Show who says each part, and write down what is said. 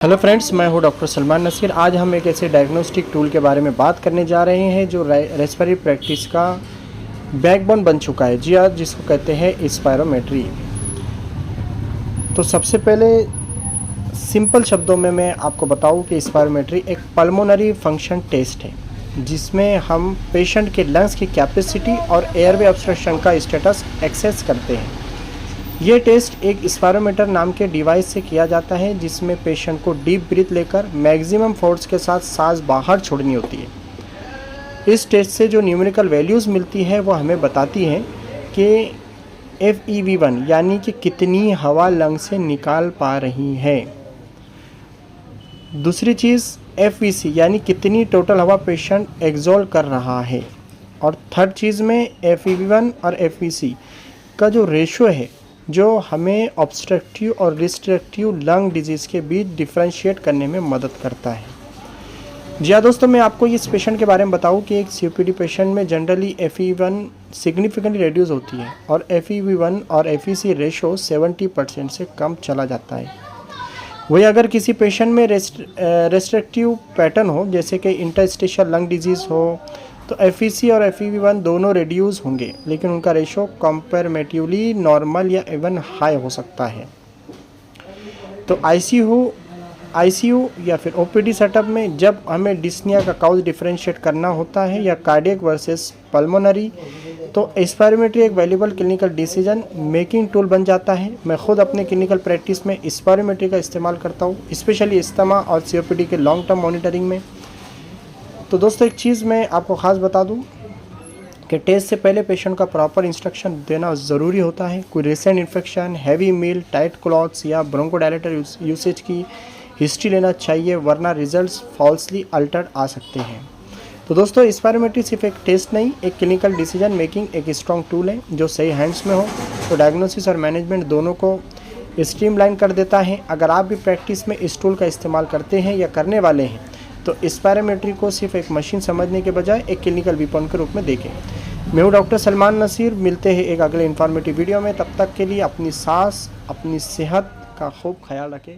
Speaker 1: Hello friends, मैं हूं doctor Salman Naseer. आज हम एक ऐसे डायग्नोस्टिक टूल के बारे में बात करने जा रहे हैं जो रेस्पिरेटरी प्रैक्टिस का बैकबोन बन चुका है। जी हाँ, जिसको कहते हैं स्पायरोमेट्री। तो सबसे पहले सिंपल शब्दों में मैं आपको बताऊं कि स्पायरोमेट्री एक पल्मोनरी फंक्शन टेस्ट है जिसमें हम पेशेंट के लंग्स की कैपेसिटी और एयरवे ऑब्स्ट्रक्शन का स्टेटस एक्सेस करते हैं। ये टेस्ट एक स्पायरोमीटर नाम के डिवाइस से किया जाता है जिसमें पेशेंट को डीप ब्रीथ लेकर मैक्सिमम फोर्स के साथ सांस बाहर छोड़नी होती है। इस टेस्ट से जो न्यूमेरिकल वैल्यूज़ मिलती है वो हमें बताती हैं कि FEV1 यानी कि कितनी हवा लंग से निकाल पा रही है। दूसरी चीज़ FVC यानी कितनी टोटल हवा पेशेंट एक्सॉल कर रहा है। और थर्ड चीज़ में FEV1 और FVC का जो रेशो है जो हमें ऑब्स्ट्रक्टिव और रिस्ट्रिक्टिव लंग डिजीज़ के बीच डिफ्रेंशिएट करने में मदद करता है। जी हाँ दोस्तों, मैं आपको इस पेशेंट के बारे में बताऊं कि एक COPD पेशेंट में जनरली FEV1 सिग्निफिकेंटली रिड्यूस होती है और FEV1 और FVC रेशो 70% से कम चला जाता है। वही अगर किसी पेशेंट में रेस्ट्रिक्टिव पैटर्न हो, जैसे कि इंटरस्टिशियल लंग डिजीज़ हो, तो FVC और FEV1 दोनों रिड्यूस होंगे, लेकिन उनका रेशो कंपैरेटिवली नॉर्मल या इवन हाई हो सकता है। तो ICU या फिर OPD सेटअप में जब हमें डिस्निया का काउज डिफरेंशिएट करना होता है या कार्डियक वर्सेस पल्मोनरी, तो स्पायरोमेट्री एक valuable clinical decision making tool बन जाता है। मैं खुद अपने क्लिनिकल प्रैक्टिस में स्पायरोमेट्री का इस्तेमाल करता हूँ, स्पेशली अस्थमा और COPD के लॉन्ग टर्म मॉनिटरिंग में। तो दोस्तों, एक चीज़ मैं आपको ख़ास बता दूं कि टेस्ट से पहले पेशेंट का प्रॉपर इंस्ट्रक्शन देना ज़रूरी होता है। कोई रिसेंट इन्फेक्शन, हैवी मील, टाइट क्लॉथ्स या ब्रोंकोडायलेटर यूसेज की हिस्ट्री लेना चाहिए, वरना रिजल्ट्स फॉल्सली अल्टर्ड आ सकते हैं। तो दोस्तों, स्पायरोमेट्री सिर्फ एक टेस्ट नहीं, एक क्लिनिकल डिसीजन मेकिंग एक स्ट्रॉन्ग टूल है जो सही हैंड्स में हो तो डायग्नोसिस और मैनेजमेंट दोनों को स्ट्रीमलाइन कर देता है। अगर आप भी प्रैक्टिस में इस टूल का इस्तेमाल करते हैं या करने वाले हैं तो स्पायरोमेट्री को सिर्फ एक मशीन समझने के बजाय एक क्लिनिकल वीपन के रूप में देखें। मैं हूँ डॉक्टर सलमान नसीर। मिलते हैं एक अगले इन्फॉर्मेटिव वीडियो में। तब तक के लिए अपनी सांस, अपनी सेहत का खूब ख्याल रखें।